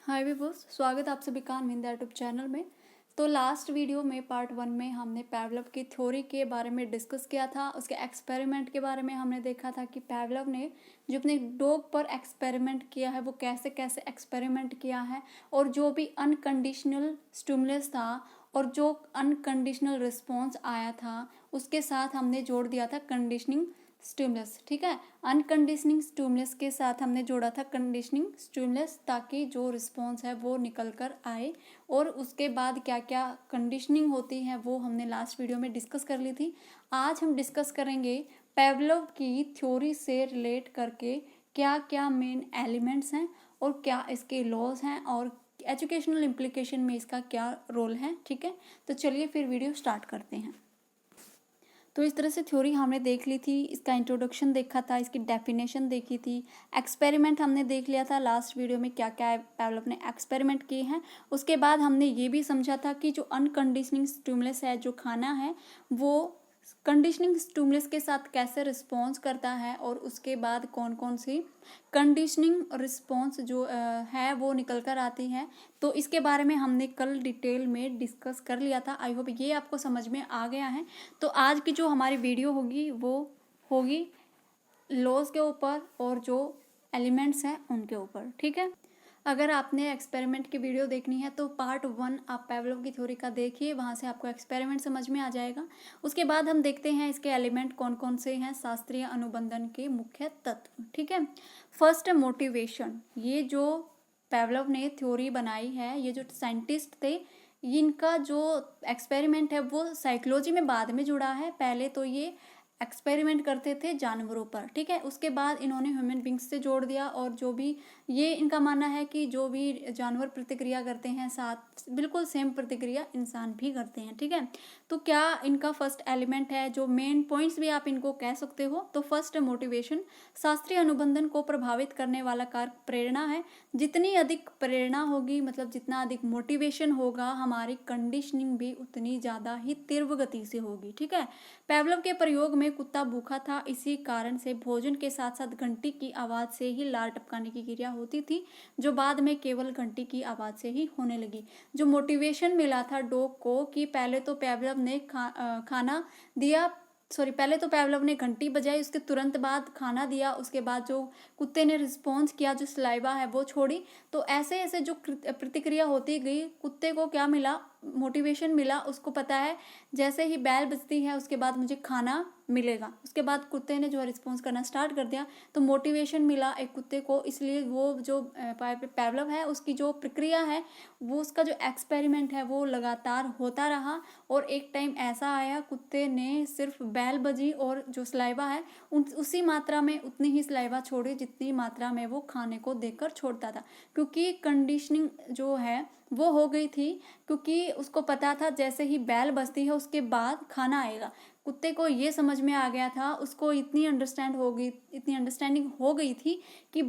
हाय viewers, स्वागत है आप सभी का अनविंदा यूट्यूब चैनल में। तो लास्ट वीडियो में पार्ट 1 में हमने पावलोव की थ्योरी के बारे में डिस्कस किया था। उसके एक्सपेरिमेंट के बारे में हमने देखा था कि पावलोव ने जो अपने डॉग पर एक्सपेरिमेंट किया है वो कैसे कैसे एक्सपेरिमेंट किया है, और जो भी अनकंडीशनल स्टिमुलस था और जो अनकंडीशनल रिस्पॉन्स आया था उसके साथ हमने जोड़ दिया था कंडीशनिंग स्टिमुलस। ठीक है, अनकंडीशनिंग स्टिमुलस के साथ हमने जोड़ा था कंडीशनिंग स्टिमुलस, ताकि जो रिस्पॉन्स है वो निकल कर आए। और उसके बाद क्या क्या कंडीशनिंग होती है वो हमने लास्ट वीडियो में डिस्कस कर ली थी। आज हम डिस्कस करेंगे पावलोव की थ्योरी से रिलेट करके क्या क्या मेन एलिमेंट्स हैं और क्या इसके लॉज हैं और एजुकेशनल इम्प्लीकेशन में इसका क्या रोल है। ठीक है, तो चलिए फिर वीडियो स्टार्ट करते हैं। तो इस तरह से थ्योरी हमने देख ली थी, इसका इंट्रोडक्शन देखा था, इसकी डेफिनेशन देखी थी, एक्सपेरिमेंट हमने देख लिया था लास्ट वीडियो में क्या क्या पावलोव ने एक्सपेरिमेंट किए हैं। उसके बाद हमने ये भी समझा था कि जो अनकंडीशनिंग स्टिमुलस है, जो खाना है, वो कंडीशनिंग स्टिमुलस के साथ कैसे रिस्पॉन्स करता है, और उसके बाद कौन कौन सी कंडीशनिंग रिस्पॉन्स जो है वो निकल कर आती है। तो इसके बारे में हमने कल डिटेल में डिस्कस कर लिया था। आई होप ये आपको समझ में आ गया है। तो आज की जो हमारी वीडियो होगी वो होगी लॉज के ऊपर और जो एलिमेंट्स हैं उनके ऊपर। ठीक है, अगर आपने एक्सपेरिमेंट की वीडियो देखनी है तो पार्ट 1 आप पावलोव की थ्योरी का देखिए, वहाँ से आपको एक्सपेरिमेंट समझ में आ जाएगा। उसके बाद हम देखते हैं इसके एलिमेंट कौन कौन से हैं, शास्त्रीय अनुबंधन के मुख्य तत्व। ठीक है, फर्स्ट मोटिवेशन। ये जो पावलोव ने थ्योरी बनाई है, ये जो साइंटिस्ट थे, इनका जो एक्सपेरिमेंट है वो साइकोलॉजी में बाद में जुड़ा है। पहले तो ये एक्सपेरिमेंट करते थे जानवरों पर। ठीक है, उसके बाद इन्होंने ह्यूमन बींग्स से जोड़ दिया, और जो भी ये इनका मानना है कि जो भी जानवर प्रतिक्रिया करते हैं साथ बिल्कुल सेम प्रतिक्रिया इंसान भी करते हैं। ठीक है, तो क्या इनका फर्स्ट एलिमेंट है, जो मेन पॉइंट्स भी आप इनको कह सकते हो। तो फर्स्ट मोटिवेशन, शास्त्रीय अनुबंधन को प्रभावित करने वाला कारक प्रेरणा है। जितनी अधिक प्रेरणा होगी, मतलब जितना अधिक मोटिवेशन होगा, हमारी कंडीशनिंग भी उतनी ज़्यादा ही तीव्र गति से होगी। ठीक है, पावलोव के प्रयोग में कुत्ता भूखा था, इसी कारण से भोजन के साथ साथ घंटी की आवाज़ से ही लार टपकाने की क्रिया होती थी, जो बाद में केवल घंटी की आवाज़ से ही होने लगी। जो मोटिवेशन मिला था डॉग को कि पहले तो पावलोव ने खाना दिया, पहले तो पावलोव ने घंटी बजाई, उसके तुरंत बाद खाना दिया, उसके बाद जो कुत्ते ने रिस्पॉन्स किया, जो सलाइवा है वो छोड़ी। तो ऐसे ऐसे जो प्रतिक्रिया होती गई, कुत्ते को क्या मिला, मोटिवेशन मिला। उसको पता है जैसे ही बैल बजती है उसके बाद मुझे खाना मिलेगा। उसके बाद कुत्ते ने जो रिस्पॉन्स करना स्टार्ट कर दिया, तो मोटिवेशन मिला एक कुत्ते को। इसलिए वो जो पावलोव है उसकी जो प्रक्रिया है, वो उसका जो एक्सपेरिमेंट है वो लगातार होता रहा। और एक टाइम ऐसा आया, कुत्ते ने सिर्फ बैल बजी और जो सलाइवा है उसी मात्रा में उतनी ही सलाइवा छोड़ी जितनी मात्रा में वो खाने को देकर छोड़ता था, क्योंकि कंडीशनिंग जो है वो हो गई थी। क्योंकि उसको पता था जैसे ही बैल बजती है उसके बाद खाना आएगा। कुत्ते को ये समझ में आ गया था, उसको इतनी अंडरस्टैंडिंग हो गई थी कि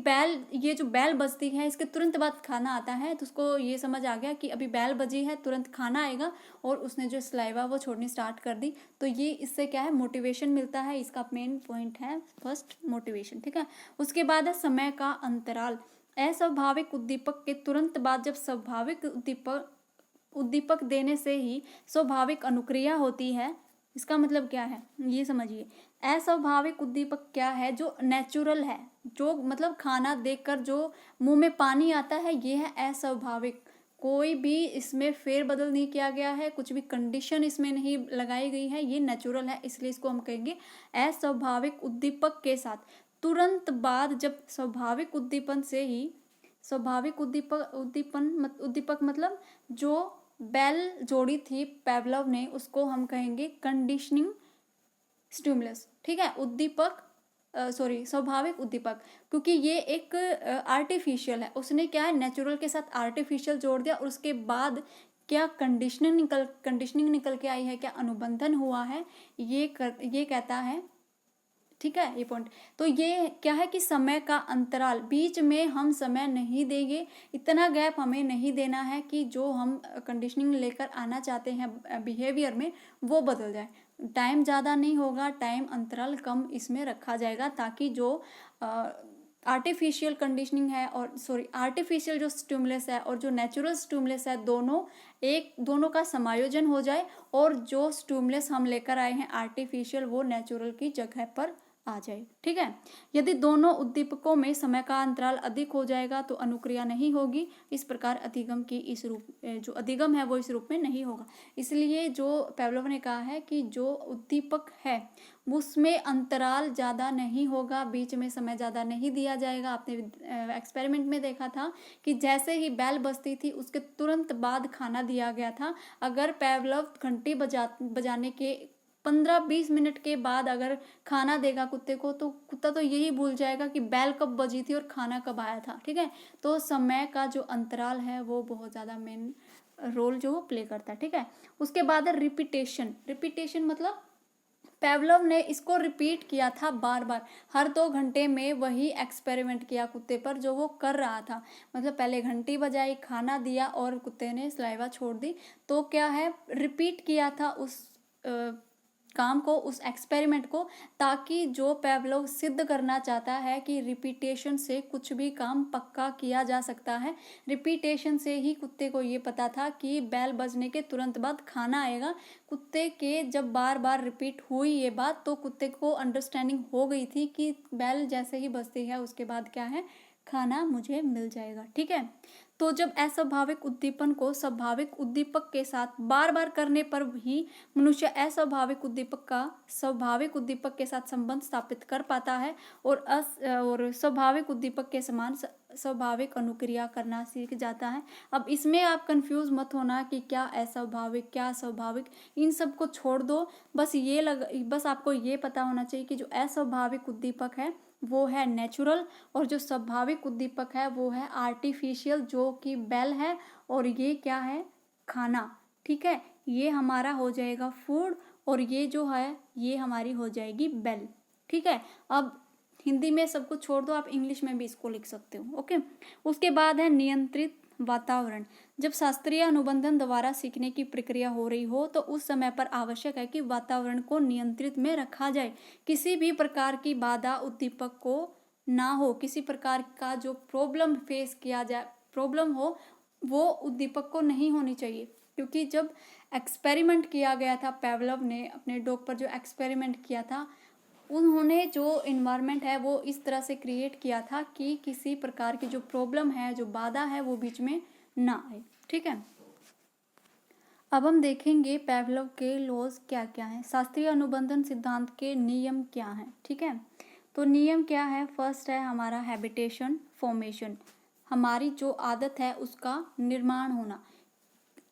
ये जो बैल बजती है इसके तुरंत बाद खाना आता है। तो उसको ये समझ आ गया कि अभी बैल बजी है, तुरंत खाना आएगा, और उसने जो सलाइवा वो छोड़नी स्टार्ट कर दी। तो ये इससे क्या है, मोटिवेशन मिलता है। इसका मेन पॉइंट है फर्स्ट मोटिवेशन। ठीक है, उसके बाद है समय का अंतराल। अस्वाभाविक उद्दीपक के तुरंत बाद जब स्वाभाविक उद्दीपक देने से ही स्वाभाविक अनुक्रिया होती है। इसका मतलब क्या है ये समझिए। अस्वाभाविक उद्दीपक क्या है, जो नेचुरल है, जो मतलब खाना देखकर जो मुंह में पानी आता है, ये है अस्वाभाविक। कोई भी इसमें फेरबदल नहीं किया गया है, कुछ भी कंडीशन इसमें नहीं लगाई गई है, ये नेचुरल है। इसलिए इसको हम कहेंगे अस्वाभाविक उद्दीपक के साथ तुरंत बाद, जब स्वाभाविक उद्दीपन से ही स्वाभाविक उद्दीपक मतलब जो बैल जोड़ी थी पावलोव ने, उसको हम कहेंगे कंडीशनिंग स्टिमुलस। ठीक है, स्वाभाविक उद्दीपक, क्योंकि ये एक आर्टिफिशियल है। उसने क्या है, नेचुरल के साथ आर्टिफिशियल जोड़ दिया, और उसके बाद क्या कंडीशनिंग निकल के आई है, क्या अनुबंधन हुआ है, ये कहता है। ठीक है, ये पॉइंट। तो ये क्या है कि समय का अंतराल, बीच में हम समय नहीं देंगे, इतना गैप हमें नहीं देना है कि जो हम कंडीशनिंग लेकर आना चाहते हैं बिहेवियर में वो बदल जाए। टाइम ज़्यादा नहीं होगा, टाइम अंतराल कम इसमें रखा जाएगा, ताकि जो आर्टिफिशियल कंडीशनिंग है और आर्टिफिशियल जो स्टिमुलस है और जो नेचुरल स्टिमुलस है, दोनों का समायोजन हो जाए और जो स्टिमुलस हम लेकर आए हैं आर्टिफिशियल वो नेचुरल की जगह पर आ जाए। ठीक है, यदि दोनों उद्दीपकों में समय का अंतराल अधिक हो जाएगा तो अनुक्रिया नहीं होगी। इस प्रकार जो अधिगम है वो इस रूप में नहीं होगा। इसलिए जो पेवलोव ने कहा है कि जो उद्दीपक है उसमें अंतराल ज़्यादा नहीं होगा, बीच में समय ज़्यादा नहीं दिया जाएगा। आपने एक्सपेरिमेंट में देखा था कि जैसे ही बेल बजती थी उसके तुरंत बाद खाना दिया गया था। अगर पेवलोव घंटी बजाने के 15-20 मिनट के बाद अगर खाना देगा कुत्ते को तो कुत्ता तो यही भूल जाएगा कि बेल कब बजी थी और खाना कब आया था। ठीक है, तो समय का जो अंतराल है वो बहुत ज़्यादा मेन रोल जो प्ले करता है। ठीक है, उसके बाद है रिपीटेशन मतलब पेवलोव ने इसको रिपीट किया था बार बार, हर 2 घंटे में वही एक्सपेरिमेंट किया कुत्ते पर जो वो कर रहा था। मतलब पहले घंटी बजाई, खाना दिया और कुत्ते ने सलाइवा छोड़ दी। तो क्या है, रिपीट किया था उस काम को, उस एक्सपेरिमेंट को, ताकि जो पेवलोव सिद्ध करना चाहता है कि रिपीटेशन से कुछ भी काम पक्का किया जा सकता है। रिपीटेशन से ही कुत्ते को ये पता था कि बेल बजने के तुरंत बाद खाना आएगा। कुत्ते के जब बार बार रिपीट हुई ये बात तो कुत्ते को अंडरस्टैंडिंग हो गई थी कि बेल जैसे ही बजती है उसके बाद क्या है, खाना मुझे मिल जाएगा। ठीक है, तो जब अस्वाभाविक उद्दीपन को स्वाभाविक उद्दीपक के साथ बार बार करने पर ही मनुष्य अस्वाभाविक उद्दीपक का स्वाभाविक उद्दीपक के साथ संबंध स्थापित कर पाता है और स्वाभाविक उद्दीपक के समान स्वाभाविक अनुक्रिया करना सीख जाता है। अब इसमें आप कंफ्यूज मत होना कि क्या अस्वाभाविक क्या स्वाभाविक, इन सब को छोड़ दो। बस आपको ये पता होना चाहिए कि जो अस्वाभाविक उद्दीपक है वो है नेचुरल और जो स्वाभाविक उद्दीपक है वो है आर्टिफिशियल, जो कि बेल है और ये क्या है, खाना। ठीक है, ये हमारा हो जाएगा फूड और ये जो है ये हमारी हो जाएगी बेल। ठीक है, अब हिंदी में सब कुछ छोड़ दो, आप इंग्लिश में भी इसको लिख सकते हो। ओके, उसके बाद है नियंत्रित वातावरण। जब शास्त्रीय अनुबंधन द्वारा सीखने की प्रक्रिया हो रही हो तो उस समय पर आवश्यक है कि वातावरण को नियंत्रित में रखा जाए। किसी भी प्रकार की बाधा उद्दीपक को ना हो, किसी प्रकार का जो प्रॉब्लम हो वो उद्दीपक को नहीं होनी चाहिए। क्योंकि जब एक्सपेरिमेंट किया गया था, पेवलोव ने अपने डॉग पर जो एक्सपेरिमेंट किया था उन्होंने जो इन्वायरमेंट है वो इस तरह से क्रिएट किया था कि किसी प्रकार की जो प्रॉब्लम है, जो बाधा है वो बीच में ना आए। ठीक है, अब हम देखेंगे पेवलोव के लॉज क्या क्या हैं, शास्त्रीय अनुबंधन सिद्धांत के नियम क्या हैं। ठीक है, तो नियम क्या है, फर्स्ट है हमारा हैबिटेशन फॉर्मेशन, हमारी जो आदत है उसका निर्माण होना।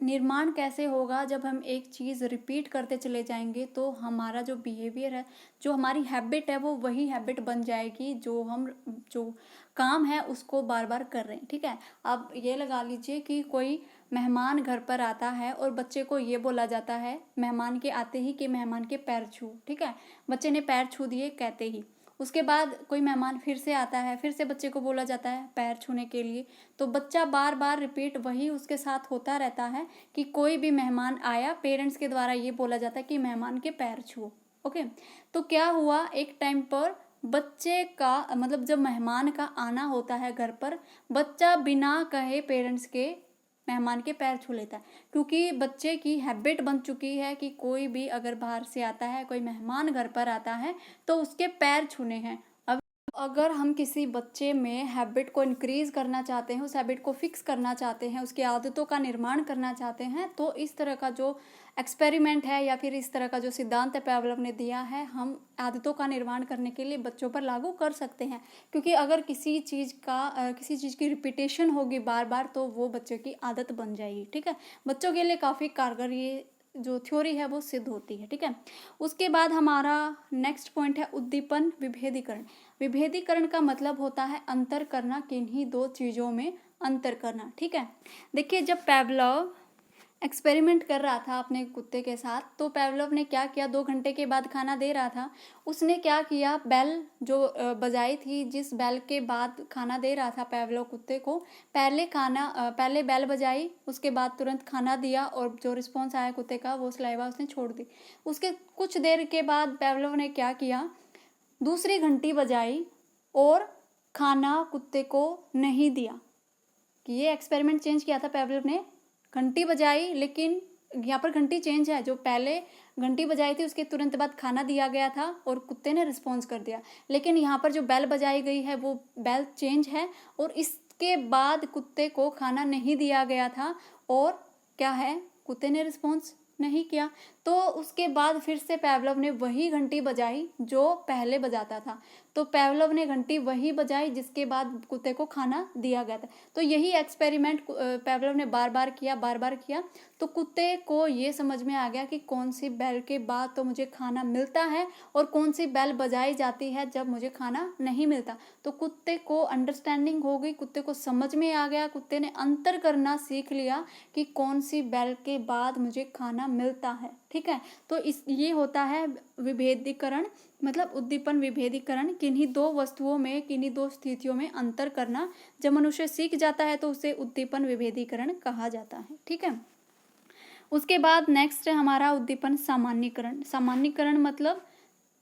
निर्माण कैसे होगा, जब हम एक चीज़ रिपीट करते चले जाएंगे तो हमारा जो बिहेवियर है, जो हमारी हैबिट है वो वही हैबिट बन जाएगी जो काम है उसको बार बार कर रहे हैं। ठीक है, अब ये लगा लीजिए कि कोई मेहमान घर पर आता है और बच्चे को ये बोला जाता है मेहमान के आते ही कि मेहमान के पैर छू। ठीक है, बच्चे ने पैर छू दिए कहते ही, उसके बाद कोई मेहमान फिर से आता है, फिर से बच्चे को बोला जाता है पैर छूने के लिए। तो बच्चा बार बार रिपीट वही उसके साथ होता रहता है कि कोई भी मेहमान आया, पेरेंट्स के द्वारा ये बोला जाता है कि मेहमान के पैर छुओ। ओके, तो क्या हुआ, एक टाइम पर बच्चे का मतलब जब मेहमान का आना होता है घर पर, बच्चा बिना कहे पेरेंट्स के मेहमान के पैर छू लेता है। क्योंकि बच्चे की हैबिट बन चुकी है कि कोई भी अगर बाहर से आता है, कोई मेहमान घर पर आता है तो उसके पैर छूने हैं। अब अगर हम किसी बच्चे में हैबिट को इंक्रीज करना चाहते हैं, उस हैबिट को फिक्स करना चाहते हैं, उसकी आदतों का निर्माण करना चाहते हैं, तो इस तरह का जो एक्सपेरिमेंट है या फिर इस तरह का जो सिद्धांत पेवलोव ने दिया है, हम आदतों का निर्माण करने के लिए बच्चों पर लागू कर सकते हैं। क्योंकि अगर किसी चीज़ की रिपीटेशन होगी बार बार तो वो बच्चों की आदत बन जाएगी। ठीक है, बच्चों के लिए काफ़ी कारगर ये जो थ्योरी है वो सिद्ध होती है। ठीक है, उसके बाद हमारा नेक्स्ट पॉइंट है उद्दीपन विभेदीकरण। विभेदीकरण का मतलब होता है अंतर करना, किन्हीं दो चीज़ों में अंतर करना। ठीक है, देखिए जब पेवलोव एक्सपेरिमेंट कर रहा था अपने कुत्ते के साथ तो पेवलोव ने क्या किया, 2 घंटे के बाद खाना दे रहा था, उसने क्या किया, बेल जो बजाई थी, जिस बेल के बाद खाना दे रहा था पेवलोव कुत्ते को, पहले बेल बजाई, उसके बाद तुरंत खाना दिया और जो रिस्पॉन्स आया कुत्ते का वो सलाइवा उसने छोड़ दी। उसके कुछ देर के बाद पेवलोव ने क्या किया, दूसरी घंटी बजाई और खाना कुत्ते को नहीं दिया। कि ये एक्सपेरिमेंट चेंज किया था पेवलव ने, घंटी बजाई, लेकिन यहाँ पर घंटी चेंज है, जो पहले घंटी बजाई थी उसके तुरंत बाद खाना दिया गया था और कुत्ते ने रिस्पॉन्स कर दिया, लेकिन यहाँ पर जो बेल बजाई गई है वो बेल चेंज है और इसके बाद कुत्ते को खाना नहीं दिया गया था और क्या है, कुत्ते ने रिस्पॉन्स नहीं किया। तो उसके बाद फिर से पेवलव ने वही घंटी बजाई जो पहले बजाता था, तो पेवलव ने घंटी वही बजाई जिसके बाद कुत्ते को खाना दिया गया था। तो यही एक्सपेरिमेंट पेवलव ने बार बार किया, तो कुत्ते को ये समझ में आ गया कि कौन सी बेल के बाद तो मुझे खाना मिलता है और कौन सी बेल बजाई जाती है जब मुझे खाना नहीं मिलता। तो कुत्ते को अंडरस्टैंडिंग हो गई, कुत्ते को समझ में आ गया, कुत्ते ने अंतर करना सीख लिया कि कौन सी बेल के बाद मुझे खाना मिलता है। ठीक है, तो ये होता है विभेदीकरण, मतलब उद्दीपन विभेदीकरण, किन्हीं दो वस्तुओं में, किन्हीं दो स्थितियों में अंतर करना। जब मनुष्य सीख जाता है तो उसे उद्दीपन विभेदीकरण कहा जाता है। ठीक है, उसके बाद नेक्स्ट है हमारा उद्दीपन सामान्यीकरण। सामान्यीकरण मतलब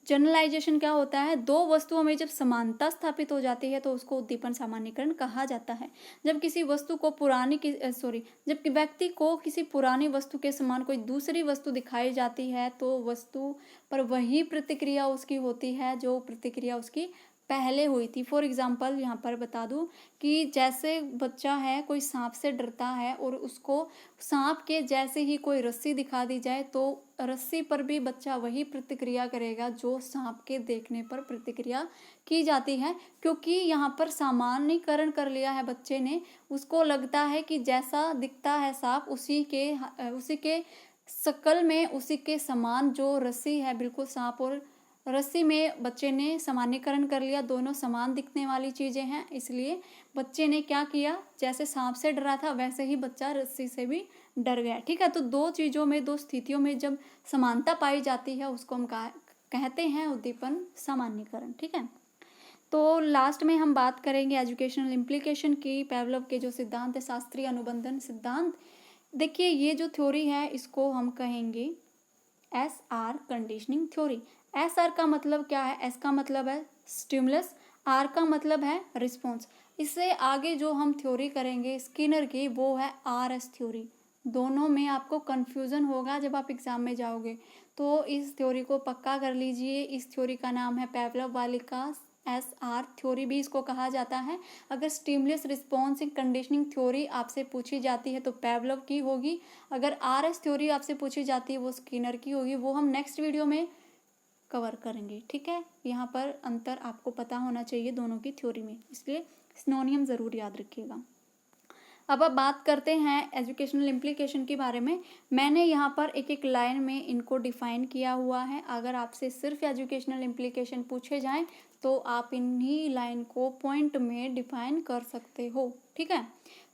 जनरलाइजेशन क्या होता है, दो वस्तुओं में जब समानता स्थापित हो जाती है तो उसको उद्दीपन सामान्यीकरण कहा जाता है। जब किसी वस्तु को जब व्यक्ति को किसी पुरानी वस्तु के समान कोई दूसरी वस्तु दिखाई जाती है तो वस्तु पर वही प्रतिक्रिया उसकी होती है जो प्रतिक्रिया उसकी पहले हुई थी। फॉर एग्जाम्पल यहाँ पर बता दूं कि जैसे बच्चा है, कोई सांप से डरता है और उसको सांप के जैसे ही कोई रस्सी दिखा दी जाए तो रस्सी पर भी बच्चा वही प्रतिक्रिया करेगा जो सांप के देखने पर प्रतिक्रिया की जाती है, क्योंकि यहाँ पर सामान्यीकरण कर लिया है बच्चे ने। उसको लगता है कि जैसा दिखता है सांप उसी के शकल में उसी के समान जो रस्सी है, बिल्कुल सांप और रस्सी में बच्चे ने सामान्यीकरण कर लिया, दोनों समान दिखने वाली चीजें हैं, इसलिए बच्चे ने क्या किया, जैसे सांप से डरा था वैसे ही बच्चा रस्सी से भी डर गया। ठीक है, तो दो चीजों में, दो स्थितियों में जब समानता पाई जाती है उसको हम कहते हैं उद्दीपन सामान्यीकरण। ठीक है, तो लास्ट में हम बात करेंगे एजुकेशनल इम्प्लीकेशन की। पेवलव के जो सिद्धांत है, शास्त्रीय अनुबंधन सिद्धांत, देखिए ये जो थ्योरी है इसको हम कहेंगे SR कंडीशनिंग थ्योरी। SR का मतलब क्या है, S का मतलब है स्टिमुलस, R का मतलब है रिस्पॉन्स। इससे आगे जो हम थ्योरी करेंगे स्किनर की वो है RS थ्योरी। दोनों में आपको कन्फ्यूज़न होगा जब आप एग्ज़ाम में जाओगे, तो इस थ्योरी को पक्का कर लीजिए। इस थ्योरी का नाम है पेवलव वाली का SR थ्योरी भी इसको कहा जाता है। अगर स्टिमुलस रिस्पॉन्स कंडीशनिंग थ्योरी आपसे पूछी जाती है तो पेवलव की होगी, अगर RS थ्योरी आपसे पूछी जाती है वो स्किनर की होगी। वो हम नेक्स्ट वीडियो में कवर करेंगे। ठीक है, यहाँ पर अंतर आपको पता होना चाहिए दोनों की थ्योरी में, इसलिए सिनोनियम ज़रूर याद रखिएगा। अब बात करते हैं एजुकेशनल इम्प्लीकेशन के बारे में। मैंने यहाँ पर एक एक लाइन में इनको डिफाइन किया हुआ है। अगर आपसे सिर्फ एजुकेशनल इम्प्लीकेशन पूछे जाएं तो आप इन्हीं लाइन को पॉइंट में डिफाइन कर सकते हो। ठीक है,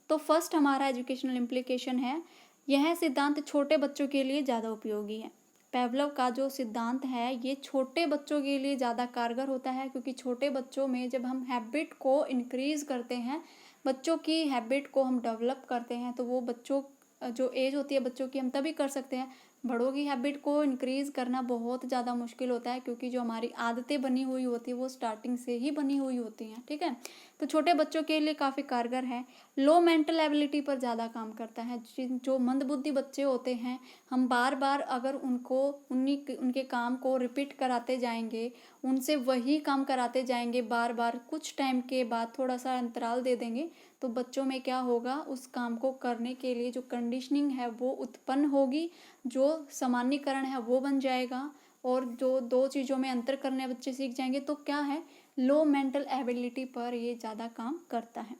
तो फर्स्ट हमारा एजुकेशनल इम्प्लीकेशन है, यह सिद्धांत छोटे बच्चों के लिए ज़्यादा उपयोगी है। पेवलव का जो सिद्धांत है ये छोटे बच्चों के लिए ज़्यादा कारगर होता है, क्योंकि छोटे बच्चों में जब हम हैबिट को इंक्रीज़ करते हैं, बच्चों की हैबिट को हम डेवलप करते हैं, तो वो बच्चों जो एज होती है बच्चों की हम तभी कर सकते हैं। बड़ों की हैबिट को इंक्रीज़ करना बहुत ज़्यादा मुश्किल होता है, क्योंकि जो हमारी आदतें बनी हुई होती है वो स्टार्टिंग से ही बनी हुई होती हैं। ठीक है, तो छोटे बच्चों के लिए काफ़ी कारगर है। लो मेंटल एबिलिटी पर ज़्यादा काम करता है। जो मंदबुद्धि बच्चे होते हैं, हम बार बार अगर उनके काम को रिपीट कराते जाएंगे, उनसे वही काम कराते जाएंगे बार बार, कुछ टाइम के बाद थोड़ा सा अंतराल दे देंगे तो बच्चों में क्या होगा, उस काम को करने के लिए जो कंडीशनिंग है वो उत्पन्न होगी, जो सामान्यीकरण है वो बन जाएगा, और जो दो चीज़ों में अंतर करने बच्चे सीख जाएंगे। तो क्या है, लो मेंटल एबिलिटी पर ये ज़्यादा काम करता है।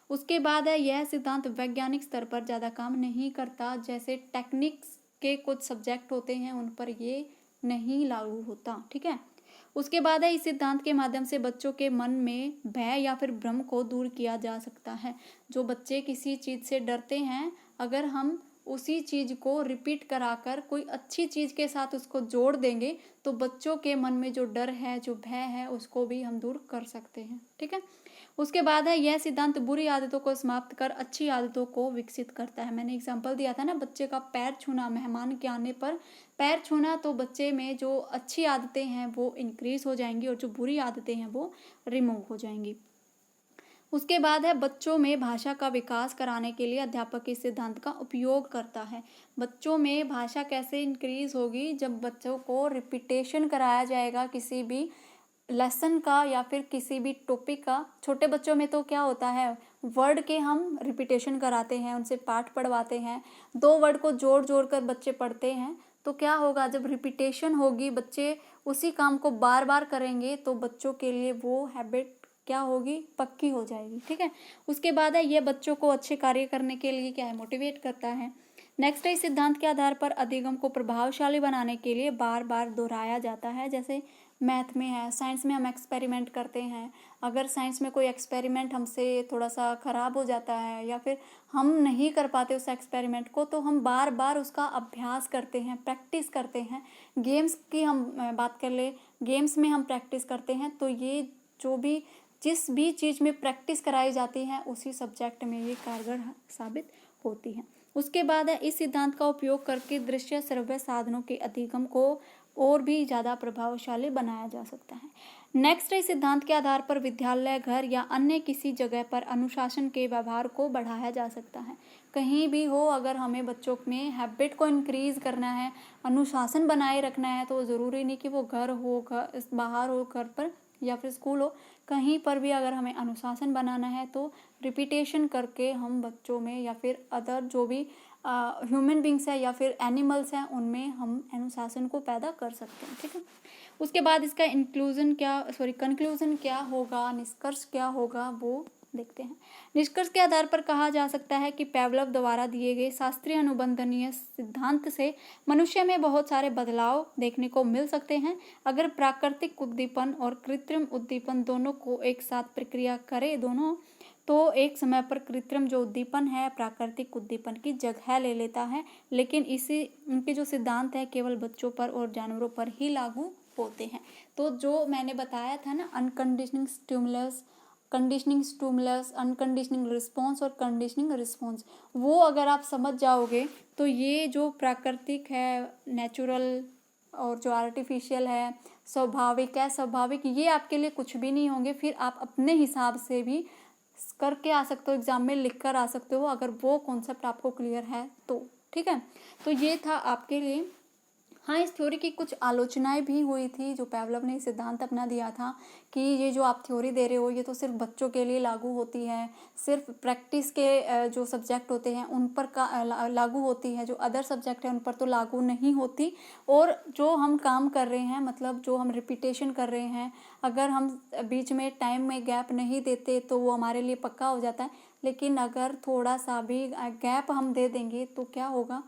उसके बाद है, यह सिद्धांत वैज्ञानिक स्तर पर ज़्यादा काम नहीं करता। जैसे टेक्निक्स के कुछ सब्जेक्ट होते हैं उन पर ये नहीं लागू होता। ठीक है, उसके बाद है, इस सिद्धांत के माध्यम से बच्चों के मन में भय या फिर भ्रम को दूर किया जा सकता है। जो बच्चे किसी चीज़ से डरते हैं, अगर हम उसी चीज़ को रिपीट कराकर कोई अच्छी चीज़ के साथ उसको जोड़ देंगे तो बच्चों के मन में जो डर है, जो भय है, उसको भी हम दूर कर सकते हैं। ठीक है, उसके बाद है, यह सिद्धांत बुरी आदतों को समाप्त कर अच्छी आदतों को विकसित करता है। मैंने एग्जांपल दिया था ना, बच्चे का पैर छूना, मेहमान के आने पर पैर छूना, तो बच्चे में जो अच्छी आदतें हैं वो इंक्रीज हो जाएंगी और जो बुरी आदतें हैं वो रिमूव हो जाएंगी। उसके बाद है बच्चों में भाषा का विकास कराने के लिए अध्यापक इस सिद्धांत का उपयोग करता है। बच्चों में भाषा कैसे इंक्रीज होगी, जब बच्चों को रिपीटेशन कराया जाएगा किसी भी लेसन का या फिर किसी भी टॉपिक का। छोटे बच्चों में तो क्या होता है, वर्ड के हम रिपीटेशन कराते हैं, उनसे पाठ पढ़वाते हैं, 2 वर्ड को जोड़ जोड़ कर बच्चे पढ़ते हैं। तो क्या होगा, जब रिपीटेशन होगी, बच्चे उसी काम को बार बार करेंगे, तो बच्चों के लिए वो हैबिट क्या होगी, पक्की हो जाएगी। ठीक है। उसके बाद है ये बच्चों को अच्छे कार्य करने के लिए क्या है, मोटिवेट करता है। नेक्स्ट है, इस सिद्धांत के आधार पर अधिगम को प्रभावशाली बनाने के लिए बार बार दोहराया जाता है। जैसे मैथ में है, साइंस में हम एक्सपेरिमेंट करते हैं। अगर साइंस में कोई एक्सपेरिमेंट हमसे थोड़ा सा ख़राब हो जाता है या फिर हम नहीं कर पाते उस एक्सपेरिमेंट को, तो हम बार बार उसका अभ्यास करते हैं, प्रैक्टिस करते हैं। गेम्स की हम बात कर ले, गेम्स में हम प्रैक्टिस करते हैं। तो ये जो भी जिस भी चीज़ में प्रैक्टिस कराई जाती है, उसी सब्जेक्ट में ये कारगर साबित होती है। उसके बाद है, इस सिद्धांत का उपयोग करके दृश्य श्रव्य साधनों के अधिगम को और भी ज़्यादा प्रभावशाली बनाया जा सकता है। नेक्स्ट है, इस सिद्धांत के आधार पर विद्यालय, घर या अन्य किसी जगह पर अनुशासन के व्यवहार को बढ़ाया जा सकता है। कहीं भी हो, अगर हमें बच्चों में हैबिट को इंक्रीज करना है, अनुशासन बनाए रखना है, तो ज़रूरी नहीं कि वो घर हो, घर बाहर हो, घर पर या फिर स्कूल हो, कहीं पर भी अगर हमें अनुशासन बनाना है तो रिपीटेशन करके हम बच्चों में या फिर अदर जो भी ह्यूमन बींग्स है या फिर एनिमल्स हैं, उनमें हम अनुशासन को पैदा कर सकते हैं। ठीक है। उसके बाद इसका कंक्लूजन क्या होगा, निष्कर्ष क्या होगा, वो देखते हैं। निष्कर्ष के आधार पर कहा जा सकता है कि पेवलव द्वारा दिए गए शास्त्रीय अनुबंधनीय सिद्धांत से मनुष्य में बहुत सारे बदलाव देखने को मिल सकते हैं। अगर प्राकृतिक उद्दीपन और कृत्रिम उद्दीपन दोनों को एक साथ प्रक्रिया करे दोनों, तो एक समय पर कृत्रिम जो उद्दीपन है प्राकृतिक उद्दीपन की जगह ले लेता है। लेकिन इनके जो सिद्धांत है केवल बच्चों पर और जानवरों पर ही लागू होते हैं। तो जो मैंने बताया था ना, अनकंडीशनिंग स्टिमुलस, कंडीशनिंग स्टिमुलस, अनकंडीशनिंग रिस्पॉन्स और कंडीशनिंग रिस्पॉन्स, वो अगर आप समझ जाओगे तो ये जो प्राकृतिक है, नेचुरल, और जो आर्टिफिशियल है, स्वाभाविक है, स्वाभाविक, ये आपके लिए कुछ भी नहीं होंगे। फिर आप अपने हिसाब से भी करके आ सकते हो, एग्जाम में लिख कर आ सकते हो, अगर वो कॉन्सेप्ट आपको क्लियर है तो। ठीक है। तो ये था आपके लिए। हाँ, इस थ्योरी की कुछ आलोचनाएं भी हुई थी, जो पेवलव ने सिद्धांत अपना दिया था कि ये जो आप थ्योरी दे रहे हो ये तो सिर्फ बच्चों के लिए लागू होती है, सिर्फ प्रैक्टिस के जो सब्जेक्ट होते हैं उन पर लागू होती है, जो अदर सब्जेक्ट है उन पर तो लागू नहीं होती। और जो हम काम कर रहे हैं, मतलब जो हम रिपीटेशन कर रहे हैं, अगर हम बीच में टाइम में गैप नहीं देते तो वो हमारे लिए पक्का हो जाता है। लेकिन अगर थोड़ा सा भी गैप हम दे देंगे तो क्या होगा,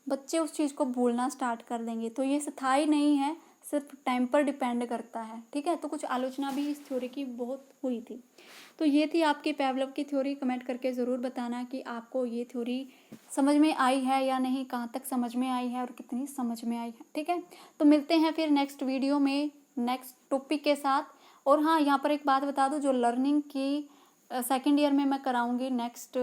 बच्चे उस चीज़ को भूलना स्टार्ट कर देंगे। तो ये स्थायी नहीं है, सिर्फ टाइम पर डिपेंड करता है। ठीक है। तो कुछ आलोचना भी इस थ्योरी की बहुत हुई थी। तो ये थी आपकी पेवलव की थ्योरी। कमेंट करके ज़रूर बताना कि आपको ये थ्योरी समझ में आई है या नहीं, कहाँ तक समझ में आई है और कितनी समझ में आई है। ठीक है। तो मिलते हैं फिर नेक्स्ट वीडियो में नेक्स्ट टॉपिक के साथ। और हाँ, यहाँ पर एक बात बता दूँ, जो लर्निंग की सेकेंड ईयर में मैं कराऊँगी नेक्स्ट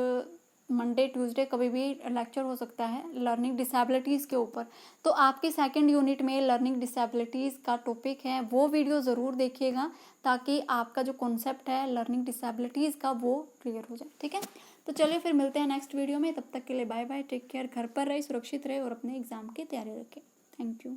मंडे ट्यूसडे कभी भी लेक्चर हो सकता है लर्निंग डिसेबिलिटीज़ के ऊपर। तो आपके सेकंड यूनिट में लर्निंग डिसेबिलिटीज़ का टॉपिक है, वो वीडियो ज़रूर देखिएगा ताकि आपका जो कॉन्सेप्ट है लर्निंग डिसेबिलिटीज़ का वो क्लियर हो जाए। ठीक है। तो चलिए फिर मिलते हैं नेक्स्ट वीडियो में। तब तक के लिए बाय बाय, टेक केयर, घर पर रहे, सुरक्षित रहे और अपने एग्ज़ाम की तैयारी रखें। Thank you.